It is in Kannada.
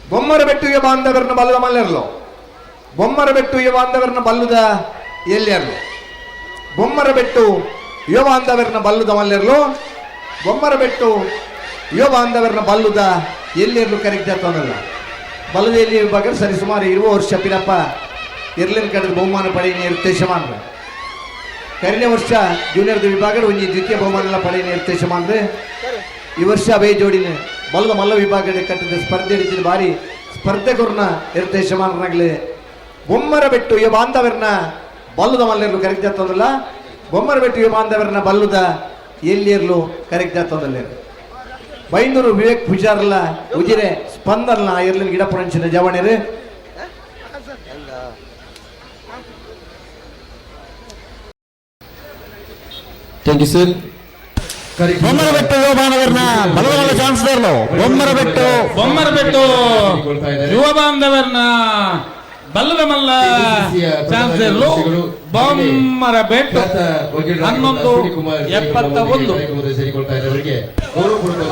ಬೊಮ್ಮರಬೆಟ್ಟು ಯುವ ಬಾಂಧವರನ್ನ ಬಲ್ಲದ ಮಲ್ಲೆರ್ಲು ಬೊಮ್ಮರಬೆಟ್ಟು ಯುವ ಬಾಂಧವರನ್ನ ಬಲ್ಲುದ ಎಲ್ಲಿಯರ್ಲು ಬೊಮ್ಮರಬೆಟ್ಟು ಯುವ ಬಾಂಧವರನ್ನ ಬಲ್ಲುದ ಮಲ್ಲೆರ್ಲು ಬೊಮ್ಮರಬೆಟ್ಟು ಯುವ ಬಾಂಧವರನ್ನ ಬಲ್ಲುದ ಎಲ್ಲಿಯರ್ಲು ಕರೆಕ್ಟ್ ಆಗ್ತದಲ್ಲ ಬಲ್ಲದ ಎಲ್ಲಿ ವಿಭಾಗ ಸರಿ ಸುಮಾರು 20 ವರ್ಷ ಪಿರಪ್ಪ ಇರ್ಲಿನ ಕಡೆ ಬಹುಮಾನ ಪಡೆಯ ನಿರ್ದೇಶಮಾನ ಕರಿನೇ ವರ್ಷ ಜೂನಿಯರ್ ವಿಭಾಗ ಒಂದು ದ್ವಿತೀಯ ಬಹುಮಾನ ಪಡೆಯ ನಿರ್ದೇಶಮಾನ ಈ ವರ್ಷ ಅವೇ ಜೋಡಿನ ಬಲ್ಲದ ಮಲ್ಲ ವಿಭಾಗದ ಕಟ್ಟಿದ ಸ್ಪರ್ಧೆ ಹಿಡಿದ ಬಾರಿ ಸ್ಪರ್ಧೆಗರನ್ನ ನಿರ್ದೇಶಮಾನರಾಗಲಿ ಬೊಮ್ಮರಬೆಟ್ಟು ಯುವ ಬಾಂಧವರನ್ನ ಬಲ್ಲದ ಮಲ್ಲೆರ್ಲು ಕರೆಕ್ಟ್ ಆಗ್ತದಲ್ಲ ಬೊಮ್ಮರಬೆಟ್ಟು ಯುವ ಬಾಂಧವರನ್ನ ಬಲ್ಲುದ ಎಲ್ಲಿಯರ್ಲು ಕರೆಕ್ಟ್ ಆಗ್ತದಲ್ಲ ಬೈಂದೂರು ವಿವೇಕ್ ಪೂಜಾರ್ಲ ಉಜಿರೆ ಸ್ಪಂದರ್ಲ ಇರ್ಲಿನ ಗಿಡಪುರಂಚಿನ ಜವಣಿರು ಥ್ಯಾಂಕ್ ಯು ಸರ್. ಬೊಮ್ಮರಬೆಟ್ಟು ಯುವ ಬಾಂಧವರನ್ನ ಬಲವಾದ ಚಾನ್ಸ್ ಬೊಮ್ಮರಬೆಟ್ಟು ಯುವ ಬಾಂಧವರನ್ನ ಬಲ್ಲದ ಮಲ್ಲ ಚಾನ್ಸ್ ಬೊಮ್ಮರಬೆಟ್ಟು 11:71